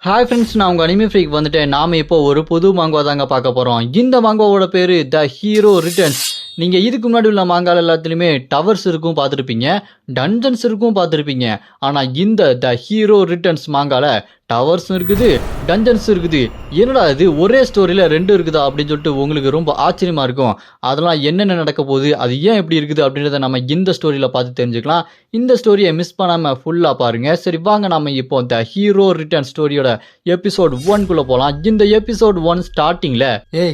Hi friends, நான் உங்கள் anime freak வந்துட்டேன். நாம் இப்போ ஒரு புது மாங்கோ தாங்க பார்க்க போகிறோம். இந்த மாங்கோவோட பேர் த ஹீரோ ரிட்டர்ன்ஸ். நீங்கள் இதுக்கு முன்னாடி உள்ள மாங்கால் எல்லாத்துலேயுமே டவர்ஸ் இருக்கும் பார்த்துருப்பீங்க, டன்ஜன்ஸ் இருக்கும் பார்த்துருப்பீங்க. ஆனால் இந்த த ஹீரோ ரிட்டர்ன்ஸ் மாங்கால டவர்ஸும் இருக்குது, டன்ஜன்ஸும் இருக்குது. என்னடா இது ஒரே ஸ்டோரியில் ரெண்டும் இருக்குதா அப்படின்னு சொல்லிட்டு உங்களுக்கு ரொம்ப ஆச்சரியமாக இருக்கும். அதெல்லாம் என்னென்ன நடக்க போகுது, அது ஏன் எப்படி இருக்குது அப்படின்றத நம்ம இந்த ஸ்டோரியில் பார்த்து தெரிஞ்சுக்கலாம். இந்த ஸ்டோரியை மிஸ் பண்ணாமல் ஃபுல்லாக பாருங்கள். சரி வாங்க, நம்ம இப்போ த ஹீரோ ரிட்டர்ன் ஸ்டோரியோட எபிசோட் 1 போகலாம். இந்த எபிசோட் 1 ஸ்டார்டிங்கில்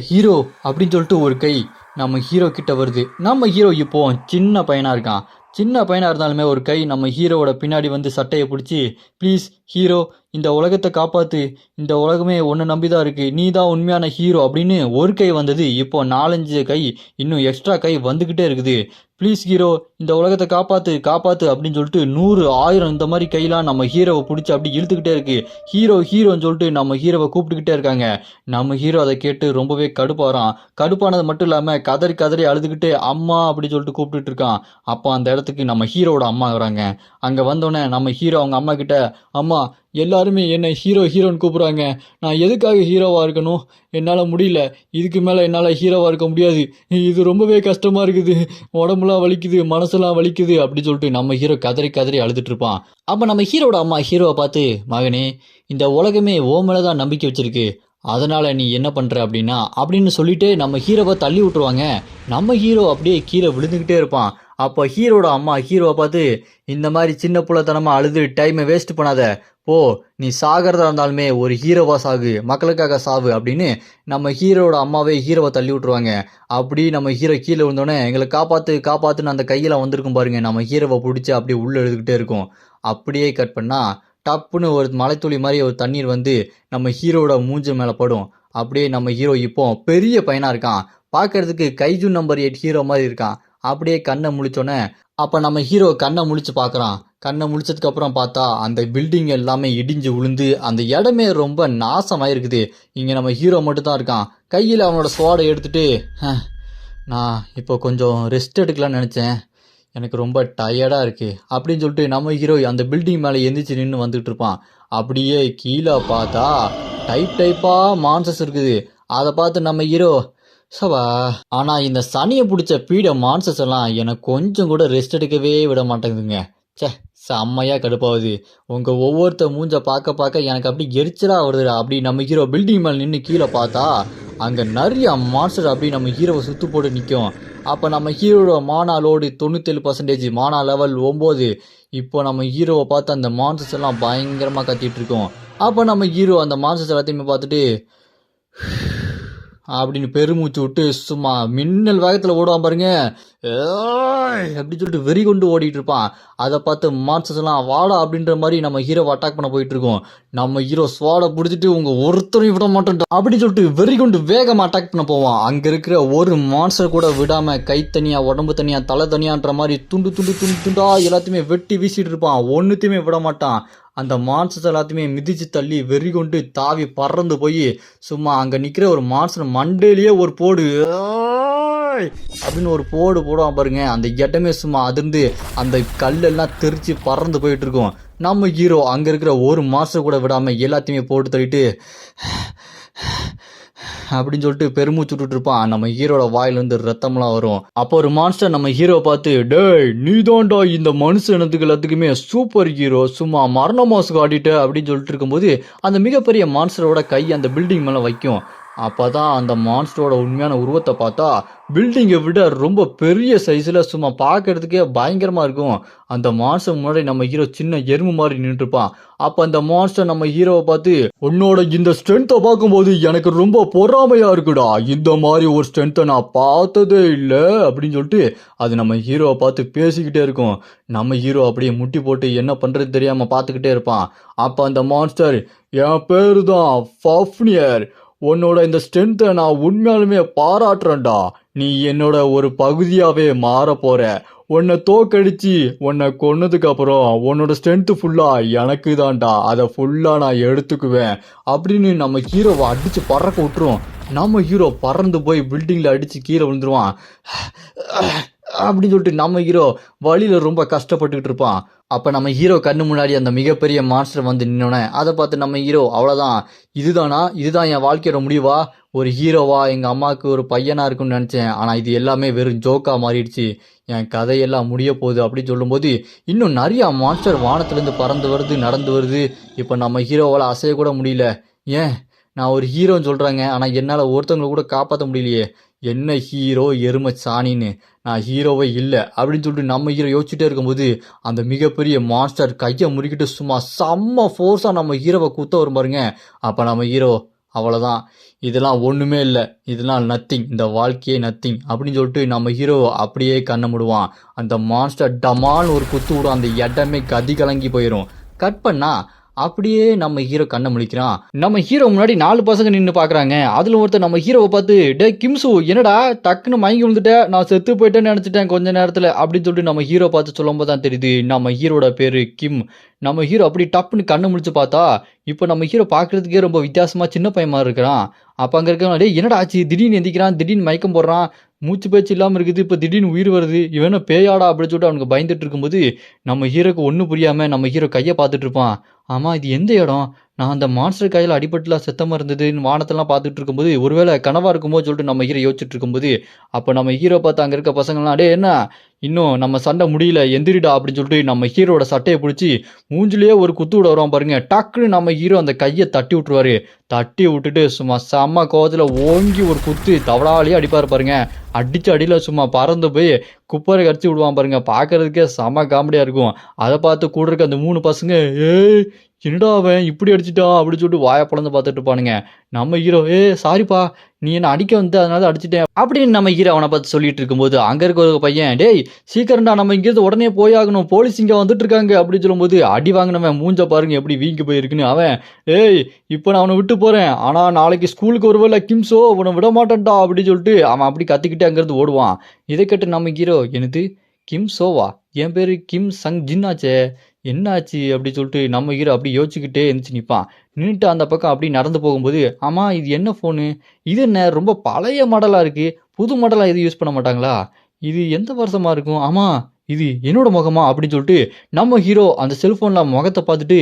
ஹீரோ அப்படின்னு சொல்லிட்டு ஒரு கை நம்ம ஹீரோ கிட்ட வருது. நம்ம ஹீரோ இப்போ சின்ன பையனாக இருக்கான். சின்ன பையனாக இருந்தாலுமே ஒரு கை நம்ம ஹீரோவோட பின்னாடி வந்து சட்டையை பிடிச்சி, ப்ளீஸ் ஹீரோ, இந்த உலகத்தை காப்பாற்று, இந்த உலகமே ஒன்று நம்பி தான் இருக்குது, நீ தான் உண்மையான ஹீரோ அப்படின்னு ஒரு கை வந்தது. இப்போ 4-5 கை, இன்னும் எக்ஸ்ட்ரா கை வந்துக்கிட்டே இருக்குது. ப்ளீஸ் ஹீரோ, இந்த உலகத்தை காப்பாற்று காப்பாற்று அப்படின்னு சொல்லிட்டு 100, 1000 இந்த மாதிரி கையெல்லாம் நம்ம ஹீரோவை பிடிச்சி அப்படி இழுத்துக்கிட்டே இருக்கு. ஹீரோ ஹீரோன்னு சொல்லிட்டு நம்ம ஹீரோவை கூப்பிட்டுக்கிட்டே இருக்காங்க. நம்ம ஹீரோ அதை கேட்டு ரொம்பவே கடுப்பாகிறான். கடுப்பானது மட்டும் இல்லாமல் கதறி கதறி அழுதுகிட்டு அம்மா அப்படின்னு சொல்லிட்டு கூப்பிட்டுட்டு இருக்கான். அப்போ அந்த இடத்துக்கு நம்ம ஹீரோவோட அம்மா வராங்க. அங்கே வந்தோடனே நம்ம ஹீரோ அவங்க அம்மா கிட்ட, அம்மா எல்லாருமே என்னை ஹீரோ ஹீரோன்னு கூப்பிட்றாங்க, நான் எதுக்காக ஹீரோவாக இருக்கணும், என்னால் முடியல, இதுக்கு மேலே என்னால் ஹீரோவாக இருக்க முடியாது, இது ரொம்பவே கஷ்டமாக இருக்குது, உடம்புலாம் வலிக்குது, மனசெல்லாம் வலிக்குது அப்படின்னு சொல்லிட்டு நம்ம ஹீரோ கதறி கதறி அழுதுட்டு இருப்பான். அப்போ நம்ம ஹீரோட அம்மா ஹீரோவை பார்த்து, மகனே, இந்த உலகமே ஓ மேலே தான் நம்பிக்கை வச்சிருக்கு, அதனால் நீ என்ன பண்ணுற அப்படின்னா அப்படின்னு சொல்லிட்டு நம்ம ஹீரோவை தள்ளி விட்டுருவாங்க. நம்ம ஹீரோ அப்படியே கீழே விழுந்துக்கிட்டே இருப்பான். அப்போ ஹீரோட அம்மா ஹீரோவை பார்த்து, இந்த மாதிரி சின்ன புள்ளத்தனமாக அழுது டைமை வேஸ்ட் பண்ணாத, போ, நீ சாகிறதா இருந்தாலுமே ஒரு ஹீரோவா சாகு, மக்களுக்காக சாவு அப்படின்னு நம்ம ஹீரோட அம்மாவே ஹீரோவை தள்ளி விட்டுருவாங்க. அப்படி நம்ம ஹீரோ கீழே விழுந்தோடனே, எங்களை காப்பாற்று காப்பாற்றுன்னு அந்த கையில் வந்திருக்கும் பாருங்க, நம்ம ஹீரோவை பிடிச்சி அப்படியே உள்ளே எழுதுக்கிட்டே இருக்கும். அப்படியே கட் பண்ணால் டப்புன்னு ஒரு மலைத்துளி மாதிரி ஒரு தண்ணீர் வந்து நம்ம ஹீரோட மூஞ்சி மேலே படும். அப்படியே நம்ம ஹீரோ இப்போ பெரிய பையனாக இருக்கான். பார்க்கறதுக்கு கைஜு நம்பர் 8 ஹீரோ மாதிரி இருக்கான். அப்படியே கண்ணை முழிச்சோன்னே அப்போ நம்ம ஹீரோ கண்ணை முழிச்சு பார்க்குறான். கண்ணை முழிச்சதுக்கப்புறம் பார்த்தா அந்த பில்டிங் எல்லாமே இடிஞ்சு விழுந்து அந்த இடமே ரொம்ப நாசமாக இருக்குது. இங்கே நம்ம ஹீரோ மட்டும் தான் இருக்கான். கையில் அவனோட ஸ்வாடை எடுத்துகிட்டு, நான் இப்போ கொஞ்சம் ரெஸ்ட் எடுக்கலான்னு நினச்சேன், எனக்கு ரொம்ப டயர்டாக இருக்குது அப்படின்னு சொல்லிட்டு நம்ம ஹீரோ அந்த பில்டிங் மேலே எந்திரிச்சு நின்று வந்துட்டு இருப்பான். அப்படியே கீழே பார்த்தா டைப்பாக மான்சஸ் இருக்குது. அதை பார்த்து நம்ம ஹீரோ, சவா, ஆனால் இந்த சனியை பிடிச்ச பீட மான்சஸ் எல்லாம் எனக்கு கொஞ்சம் கூட ரெஸ்ட் எடுக்கவே விட மாட்டேங்குதுங்க. சே, செம்மையாக கடுப்பாகுது. உங்கள் ஒவ்வொருத்த மூஞ்ச பார்க்க பார்க்க எனக்கு அப்படி எரிச்சலாக வருதுடா. அப்படி நம்ம ஹீரோ பில்டிங் மேலே நின்று கீழே பார்த்தா அங்கே நிறைய மான்ஸ்டர் அப்படி நம்ம ஹீரோவை சுற்று போட்டு நிற்கும். அப்போ நம்ம ஹீரோட மானா லோடு 97%, மானா லெவல் 9. இப்போ நம்ம ஹீரோவை பார்த்து அந்த மான்ஸ்டர்ஸ் எல்லாம் பயங்கரமாக கத்திட்டு இருக்கோம். அப்போ நம்ம ஹீரோ அந்த மான்ஸ்டர்ஸ் எல்லாத்தையுமே பார்த்துட்டு அப்படின்னு பெருமூச்சு விட்டு சும்மா மின்னல் வேகத்தில் ஓடுவான் பாருங்க, அப்படின்னு சொல்லிட்டு வெறி கொண்டு ஓடிட்டு இருப்பான். அதை பார்த்து மான்ஸ்டர்ஸ் எல்லாம் வாடா அப்படின்ற மாதிரி நம்ம ஹீரோவை அட்டாக் பண்ண போயிட்டு இருக்கோம். நம்ம ஹீரோ ஸ்வாடை பிடிச்சிட்டு உங்க ஒருத்தரையும் விட மாட்டோம் அப்படின்னு சொல்லிட்டு வெறி கொண்டு வேகமாக அட்டாக் பண்ண போவான். அங்கே இருக்கிற ஒரு மான்ஸ்டர் கூட விடாம கை தனியா, உடம்பு தனியா, தலை தனியான்ற மாதிரி துண்டு துண்டு துண்டு துண்டா எல்லாத்தையுமே வெட்டி வீசிட்டு இருப்பான். ஒன்றுத்தையுமே விட மாட்டான். அந்த மான்ஸ்டர்ஸ் எல்லாத்தையுமே மிதிச்சு தள்ளி வெறி கொண்டு தாவி பறந்து போய் சும்மா அங்கே நிற்கிற ஒரு மான்ஸ்டர் மண்டையிலேயே ஒரு போடு அப்படின்னு ஒரு போடு போடுவான் பாருங்க. அந்த இடமே சும்மா அதிர்ந்து அந்த கல்லெல்லாம் தெரிச்சு பறந்து போயிட்டு இருக்கும். நம்ம ஹீரோ அங்கே இருக்கிற ஒரு மான்ஸ்டர் கூட விடாமல் எல்லாத்தையுமே போட்டு தள்ளிட்டு அப்படின்னு சொல்லிட்டு பெருமூச்சு விட்டுட்டு இருப்பான். நம்ம ஹீரோட வாயிலிருந்து ரத்தம்லாம் வரும். அப்போ ஒரு மான்ஸ்டர் நம்ம ஹீரோவை பார்த்து, டேய் நீ தான்டா இந்த மனுஷனத்துக்கு எல்லாத்துக்குமே சூப்பர் ஹீரோ, சும்மா மரண மாசுக்கு ஆடிட்ட அப்படின்னு சொல்லிட்டு இருக்கும்போது அந்த மிகப்பெரிய மான்ஸ்டரோட கை அந்த பில்டிங் மேலே வைக்கும். அப்போ தான் அந்த மான்ஸ்டரோட உண்மையான உருவத்தை பார்த்தா பில்டிங்கை விட ரொம்ப பெரிய சைஸில் சும்மா பார்க்கறதுக்கே பயங்கரமாக இருக்கும். அந்த மான்ஸ்டர் முன்னாடி நம்ம ஹீரோ சின்ன எறும்பு மாதிரி நின்றுருப்பான். அப்போ அந்த மான்ஸ்டர் நம்ம ஹீரோவை பார்த்து, உன்னோட இந்த ஸ்ட்ரென்த்தை பார்க்கும்போது எனக்கு ரொம்ப பொறாமையாக இருக்குடா, இந்த மாதிரி ஒரு ஸ்ட்ரென்த்தை நான் பார்த்ததே இல்லை அப்படின்னு சொல்லிட்டு அது நம்ம ஹீரோவை பார்த்து பேசிக்கிட்டே இருக்கும். நம்ம ஹீரோ அப்படியே முட்டி போட்டு என்ன பண்ணுறது தெரியாமல் பார்த்துக்கிட்டே இருப்பான். அப்போ அந்த மான்ஸ்டர், என் பேர் தான் ஃபஃப்னியர், உன்னோட இந்த ஸ்ட்ரென்த்தை நான் உண்மையாலுமே பாராட்டுறேன்டா, நீ என்னோட ஒரு பகுதியாகவே மாற போற, உன்னை தோக்கடிச்சு உன்னை கொன்னதுக்கு அப்புறம் உன்னோட ஸ்ட்ரென்த்து ஃபுல்லாக எனக்கு தான்டா, அதை ஃபுல்லாக நான் எடுத்துக்குவேன் அப்படின்னு நம்ம ஹீரோவை அடித்து பறக்க விட்டுரும். நம்ம ஹீரோ பறந்து போய் பில்டிங்கில் அடித்து கீழே விழுந்துருவான். அப்படின்னு சொல்லிட்டு நம்ம ஹீரோ வழியில ரொம்ப கஷ்டப்பட்டுக்கிட்டு இருப்பான். அப்ப நம்ம ஹீரோ கண்ணு முன்னாடி அந்த மிகப்பெரிய மான்ஸ்டர் வந்து நின்னோடனே அதை பார்த்து நம்ம ஹீரோ அவ்வளவுதான், இதுதான் என் வாழ்க்கையோட முடிவா, ஒரு ஹீரோவா எங்க அம்மாவுக்கு ஒரு பையனா இருக்கும்னு நினைச்சேன், ஆனா இது எல்லாமே வெறும் ஜோக்கா மாறிடுச்சு, என் கதையெல்லாம் முடிய போகுது அப்படின்னு சொல்லும்போது இன்னும் நிறைய மான்ஸ்டர் வானத்திலிருந்து பறந்து வருது, நடந்து வருது. இப்ப நம்ம ஹீரோவால அசைய கூட முடியல. ஏன் நான் ஒரு ஹீரோன்னு சொல்றாங்க, ஆனா என்னால ஒருத்தவங்களை கூட காப்பாற்ற முடியலையே, என்ன ஹீரோ எருமை சாணின்னு, நான் ஹீரோவே இல்லை அப்படின்னு சொல்லிட்டு நம்ம ஹீரோ யோசிச்சுட்டே இருக்கும்போது அந்த மிகப்பெரிய மான்ஸ்டர் கையை முறுக்கிட்டு சும்மா செம்ம ஃபோர்ஸாக நம்ம ஹீரோவை குத்த வரும் பாருங்க. அப்போ நம்ம ஹீரோ அவ்வளோதான், இதெல்லாம் ஒன்றுமே இல்லை, இதெல்லாம் நத்திங், இந்த வாழ்க்கையே நத்திங் அப்படின்னு சொல்லிட்டு நம்ம ஹீரோ அப்படியே கண்ணை மூடுவான். அந்த மான்ஸ்டர் டமால்னு ஒரு குத்து விடும், அந்த இடமே கதி கலங்கி போயிடும். கட் பண்ணா அப்படியே நம்ம ஹீரோ கண்ணை முழிக்கிறான். நம்ம ஹீரோ முன்னாடி 4 பசங்க நின்று பார்க்குறாங்க. அதில் ஒருத்தர் நம்ம ஹீரோவை பார்த்து, டே கிம்சு என்னடா டக்குன்னு மயங்கி விழுந்துட்டேன், நான் செத்து போயிட்டேன்னு நினச்சிட்டேன் கொஞ்ச நேரத்தில் அப்படின்னு சொல்லிட்டு நம்ம ஹீரோ பார்த்து சொல்லும்போது தான் தெரியுது நம்ம ஹீரோட பேர் கிம். நம்ம ஹீரோ அப்படி டப்புன்னு கண்ணு முழிச்சு பார்த்தா இப்போ நம்ம ஹீரோ பார்க்குறதுக்கே ரொம்ப வித்தியாசமாக சின்ன பையன் மாதிரி இருக்கிறான். அப்போ அங்கே இருக்க டே என்னடா ஆச்சு, திடீர்னு எந்திக்கிறான், திடீர்னு மயக்கம் போடுறான், மூச்சு பேச்சு இல்லாமல் இருக்குது, இப்போ திடீர்னு உயிர் வருது, இவன பேயாடா அப்படின்னு சொல்லிட்டு அவனுக்கு பயந்துட்டு இருக்கும்போது நம்ம ஹீரோக்கு ஒன்றும் புரியாமல் நம்ம ஹீரோ கையை பார்த்துட்டு இருப்பான். ஆமாம் இது எந்த இடம், நான் அந்த மான்ஸ்டர் கையில் அடிபட்டுலாம் செத்தமாக இருந்ததுன்னு வானத்தெல்லாம் பார்த்துட்டு இருக்கும்போது ஒருவேளை கனவாக இருக்குமோ சொல்லிட்டு நம்ம ஹீரோ யோசிச்சுட்டு இருக்கும்போது அப்போ நம்ம ஹீரோ பார்த்து அங்கே இருக்க பசங்கள்லாம் டே என்ன இன்னும் நம்ம சண்டை முடியல எந்திரிடா அப்படின்னு சொல்லிட்டு நம்ம ஹீரோட சட்டையை பிடிச்சி மூஞ்சிலேயே ஒரு குத்து விட வருவான் பாருங்க. டக்குன்னு நம்ம ஹீரோ அந்த கையை தட்டி விட்டுருவாரு. தட்டி விட்டுட்டு சும்மா செம்ம கோவத்தில் ஓங்கி ஒரு குத்து தவடாலேயே அடிப்பார் பாருங்க. அடிச்சு அடியில் சும்மா பறந்து போய் குப்பரை கடிச்சு விடுவான் பாருங்க. பார்க்கறதுக்கே செம்ம காமெடியாக இருக்கும். அதை பார்த்து கூட இருக்க அந்த 3 பசங்க ஏய் என்னடா அவன் இப்படி அடிச்சிட்டான் அப்படின்னு சொல்லிட்டு வாயை பிளந்து பார்த்துட்டு இருப்பானுங்க. நம்ம ஹீரோ சாரிப்பா நீ என்ன அடிக்க வந்து அதனால அடிச்சிட்டேன் அப்படின்னு நம்ம ஹீரோ அவனை பார்த்து சொல்லிட்டு இருக்கும்போது அங்கே இருக்க ஒரு பையன் டேய் சீக்கிரம்டா நம்ம இங்கேருந்து உடனே போயாகணும், போலீஸ் இங்கே வந்துட்டு இருக்காங்க அப்படின்னு சொல்லும்போது அடி வாங்கினவன் மூஞ்ச பாருங்க எப்படி வீங்கி போயிருக்குன்னு. அவன் இப்போ நான் அவனை விட்டு போகிறேன், ஆனால் நாளைக்கு ஸ்கூலுக்கு ஒருவேளை கிம்ஸோ உன்னை விட மாட்டேன்டா அப்படின்னு சொல்லிட்டு அவன் அப்படி கத்திக்கிட்டு அங்கேருந்து ஓடுவான். இதை கேட்டு நம்ம ஹீரோ எனது கிம் சோவா, என் பேர் கிம் சங் ஜின்னாச்சே, என்னாச்சு அப்படி சொல்லிட்டு நம்ம ஹீரோ அப்படி யோசிச்சுக்கிட்டே இருந்துச்சு நிற்பான். நின்றுட்டு அந்த பக்கம் அப்படி நடந்து போகும்போது ஆமாம் இது என்ன ஃபோனு, இது என்ன ரொம்ப பழைய மாடலாக இருக்குது, புது மாடலாக இது யூஸ் பண்ண மாட்டாங்களா, இது எந்த வருஷமாக இருக்கும், ஆமாம் இது என்னோட முகமா அப்படின்னு சொல்லிட்டு நம்ம ஹீரோ அந்த செல்ஃபோனில் முகத்தை பார்த்துட்டு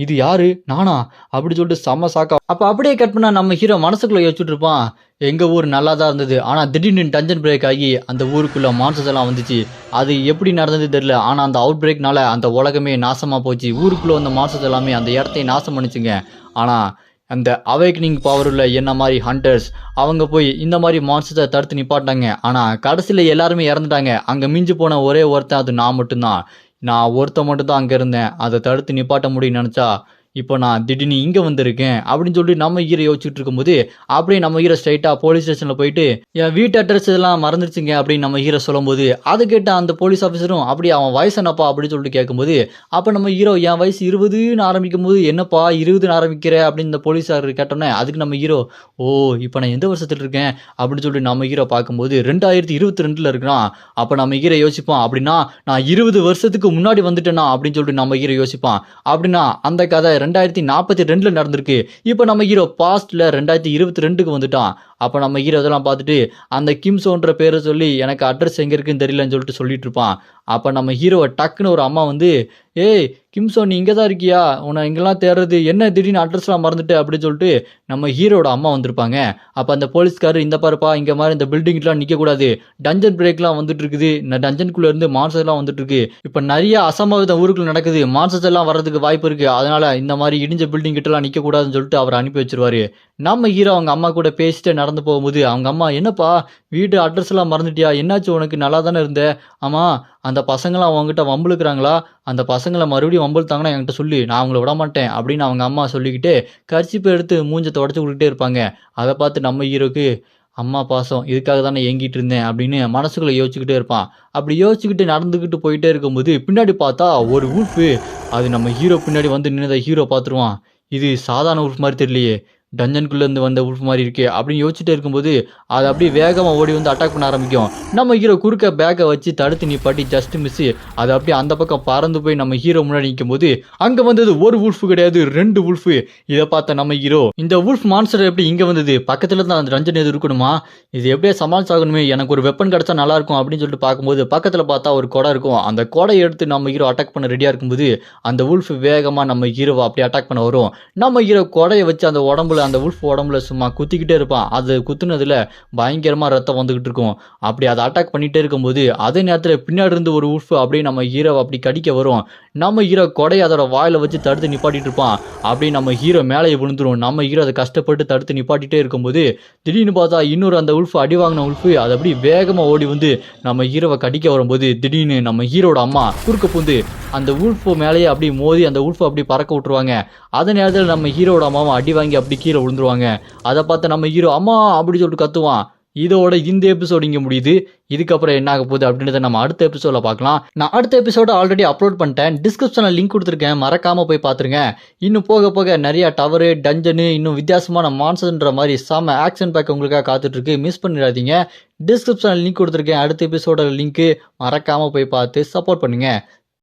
இது யாரு நானா அப்படி சொல்லிட்டு செம்ம சாக்கா. அப்போ அப்படியே கட் பண்ணா நம்ம ஹீரோ மனசுக்குள்ளே யோசிச்சுட்டு இருப்பான், எங்கள் ஊர் நல்லா தான் இருந்தது, ஆனால் திடீர்னு டஞ்சன் பிரேக் ஆகி அந்த ஊருக்குள்ளே மான்ஸ்டர்ஸ் எல்லாம் வந்துச்சு, அது எப்படி நடந்தது தெரியல, ஆனால் அந்த அவுட் பிரேக்னால அந்த உலகமே நாசமாக போச்சு, ஊருக்குள்ளே வந்த மான்ஸ்டர்ஸ் எல்லாமே அந்த இடத்தையும் நாசம் பண்ணிச்சுங்க. ஆனால் அந்த அவேக்கனிங் பவர் உள்ள என்ன மாதிரி ஹண்டர்ஸ் அவங்க போய் இந்த மாதிரி மான்ஸ்டர்ஸை தடுத்து நிப்பாட்டாங்க. ஆனால் கடைசியில் எல்லாருமே இறந்துட்டாங்க. அங்கே மிஞ்சி போன ஒரே ஒருத்தன் அது நான் மட்டும்தான். நான் ஒருத்தன் மட்டும்தான் அங்கே இருந்தேன், அதை தடுத்து நிப்பாட்ட முடியும்னு நினச்சா இப்போ நான் திடீர்னு இங்கே வந்திருக்கேன் அப்படின்னு சொல்லிட்டு நம்ம ஹீரோ யோசிச்சுட்டு இருக்கும்போது அப்படியே நம்ம ஹீரோ ஸ்ட்ரைட்டாக போலீஸ் ஸ்டேஷனில் போயிட்டு என் வீட்டு அட்ரஸ் இதெல்லாம் மறந்துருச்சுங்க அப்படின்னு நம்ம ஹீரோ சொல்லும்போது அதை கேட்ட அந்த போலீஸ் ஆஃபீஸரும் அப்படி அவன் வயசு என்னப்பா அப்படின்னு சொல்லிட்டு கேட்கும்போது அப்போ நம்ம ஹீரோ என் வயசு 20ன்னு ஆரம்பிக்கும் போது என்னப்பா 20ன்னு ஆரம்பிக்கிற அப்படின்னு இந்த போலீஸார் கேட்டோன்னே அதுக்கு நம்ம ஹீரோ இப்போ நான் எந்த வருஷத்தில் இருக்கேன் அப்படின்னு சொல்லிட்டு நம்ம ஹீரோ பார்க்கும்போது 2022 இருக்கிறான். அப்போ நம்ம ஹீரோ யோசிப்பான் அப்படின்னா நான் 20 வருஷத்துக்கு முன்னாடி வந்துட்டேனா அப்படின்னு சொல்லிட்டு நம்ம ஹீரோ யோசிப்பான். அப்படின்னா அந்த கதை 2042 நடந்திருக்கு. இப்போ நம்ம ஹீரோ பாஸ்ட்ல 2022க்கு வந்துட்டான். அப்போ நம்ம ஹீரோ இதெல்லாம் பார்த்துட்டு அந்த கிம்சோன்ற பேரை சொல்லி எனக்கு அட்ரஸ் எங்கே இருக்குன்னு தெரியலன்னு சொல்லிட்டு சொல்லிட்டு இருப்பான். அப்போ நம்ம ஹீரோவை டக்குன்னு ஒரு அம்மா வந்து கிம்சோ நீ இங்கே தான் இருக்கியா, உன்னை இங்கெல்லாம் தேடுறது என்ன திடீர்னு அட்ரஸ்லாம் மறந்துட்டு அப்படின்னு சொல்லிட்டு நம்ம ஹீரோட அம்மா வந்திருப்பாங்க. அப்போ அந்த போலீஸ்காரர் இந்த பாருப்பா இங்கே மாதிரி இந்த பில்டிங்லாம் நிற்கக்கூடாது, டஞ்சன் பிரேக்லாம் வந்துட்டு இருக்குது, இந்த டஞ்சனுக்குள்ளே இருந்து மான்ஸ்டர்லாம் வந்துட்டு இருக்கு, இப்போ நிறைய அசம்பாவிதம் ஊருக்குள்ள நடக்குது, மான்ஸ்டர்ஸ் எல்லாம் வர்றதுக்கு வாய்ப்பு இருக்குது, அதனால இந்த மாதிரி இடிஞ்ச பில்டிங் கிட்டலாம் நிற்கக்கூடாதுன்னு சொல்லிட்டு அவர் அனுப்பி வச்சிருவாரு. நம்ம ஹீரோ அவங்க அம்மா கூட பேசிட்டு நடந்து போகும்போது அவங்க அம்மா என்னப்பா வீட்டு அட்ரஸ் எல்லாம் மறந்துட்டியா, என்னாச்சு உனக்கு நல்லா தானே இருந்த, ஆமாம் அந்த பசங்களாம் அவங்ககிட்ட வம்புழுக்கிறாங்களா, அந்த பசங்களை மறுபடியும் வம்புழுத்தாங்கன்னா என்கிட்ட சொல்லி நான் அவங்கள விட மாட்டேன் அப்படின்னு அவங்க அம்மா சொல்லிக்கிட்டு கர்ச்சிப்பை எடுத்து மூஞ்சை தொடச்சி விட்டுட்டே இருப்பாங்க. அதை பார்த்து நம்ம ஹீரோக்கு அம்மா பாசம் இதுக்காக தானே ஏங்கிட்டு இருந்தேன் அப்படின்னு மனசுக்குள்ளே யோசிச்சுக்கிட்டே இருப்பான். அப்படி யோசிச்சுக்கிட்டு நடந்துக்கிட்டு போயிட்டே இருக்கும்போது பின்னாடி பார்த்தா ஒரு ஊர்ஃபு அது நம்ம ஹீரோ பின்னாடி வந்து நின்னதை ஹீரோ பார்த்துருவான். இது சாதாரண ஊர்ஃப் மாதிரி தெரியலையே, டஞ்சனுக்குள்ளேருந்து வந்த உல்ஃப் மாதிரி இருக்கே அப்படின்னு யோசிச்சுட்டே இருக்கும்போது அது அப்படியே வேகமாக ஓடி வந்து அட்டாக் பண்ண ஆரம்பிக்கும். நம்ம ஹீரோ குறுக்க பேக்கை வச்சு தடுத்து நிப்பாட்டி ஜஸ்ட் மிஸ்ஸு அது அப்படியே அந்த பக்கம் பறந்து போய் நம்ம ஹீரோ முன்னாடி நிற்கும் போது அங்கே வந்தது ஒரு உல்ஃப் கிடையாது 2 உல்ஃப். இதை பார்த்த நம்ம ஹீரோ இந்த உல்ஃப் மான்ஸ்டர் எப்படி இங்கே வந்தது, பக்கத்தில் தான் அந்த டஞ்சன் எது இருக்கணுமா, இது எப்படியே சமாளிச்சாகணுமே, எனக்கு ஒரு வெப்பன் கிடச்சா நல்லா இருக்கும் அப்படின்னு சொல்லிட்டு பார்க்கும்போது பக்கத்தில் பார்த்தா ஒரு கொடை இருக்கும். அந்த கொடையை எடுத்து நம்ம ஹீரோ அட்டாக் பண்ண ரெடியாக இருக்கும்போது அந்த உல்ஃப் வேகமாக நம்ம ஹீரோவை அப்படியே அட்டாக் பண்ண வரும். நம்ம ஹீரோ கொடையை வச்சு அந்த உடம்புல அந்த உல்ஃப் உடம்புல சும்மா குத்திக்கிட்டே இருப்பான். அது குத்துனதுல பயங்கரமாக ரத்தம் வந்துகிட்டு இருக்கும். அப்படி அதை அட்டாக் பண்ணிகிட்டே இருக்கும்போது அதே நேரத்தில் பின்னாடி இருந்து ஒரு உல்ஃப் அப்படியே நம்ம ஹீரோவை அப்படி கடிக்க வரும். நம்ம ஹீரோ கொடையை அதோட வாயில் வச்சு தடுத்து நிப்பாட்டிட்டு இருப்பான். அப்படி நம்ம ஹீரோ மேலேயே விழுந்துரும். நம்ம ஹீரோ அதை கஷ்டப்பட்டு தடுத்து நிப்பாட்டிகிட்டே இருக்கும்போது திடீர்னு பார்த்தா இன்னொரு அந்த உல்ஃப் அடி வாங்கின உல்ஃப் அது அப்படி வேகமாக ஓடி வந்து நம்ம ஹீரோவை கடிக்க வரும்போது திடீர்னு நம்ம ஹீரோட அம்மா குறுக்க பூந்து அந்த உல்ஃப் மேலேயே அப்படி மோதி அந்த உல்ஃப் அப்படி பறக்க விட்டுருவாங்க. அதே நேரத்தில் நம்ம ஹீரோட அம்மாவும் அடி வாங்கி அப்படி கீழே விழுந்துருவாங்க. அதை பார்த்து நம்ம ஹீரோ அம்மா அப்படி சொல்லிட்டு கத்துவான். இதோட இந்த எபிசோடு இங்கே முடியுது. இதுக்கப்புறம் என்ன ஆக போகுது அப்படின்றத நம்ம அடுத்த எபிசோட பார்க்கலாம். நான் அடுத்த எபிசோட ஆல்ரெடி அப்லோட் பண்ணிட்டேன், டிஸ்கிரிப்ஷனில் லிங்க் கொடுத்துருக்கேன், மறக்காமல் போய் பார்த்துருங்க. இன்னும் போக போக நிறையா டவரு டஞ்சனு இன்னும் வித்தியாசமான மான்ஸ்டர்ன்ற மாதிரி செம்ம ஆக்ஷன் பேக் உங்களுக்காக காத்துட்ருக்கு, மிஸ் பண்ணிடாதீங்க. டிஸ்கிரிப்ஷனில் லிங்க் கொடுத்துருக்கேன், அடுத்த எபிசோட லிங்க்கு மறக்காமல் போய் பார்த்து சப்போர்ட் பண்ணுங்கள்.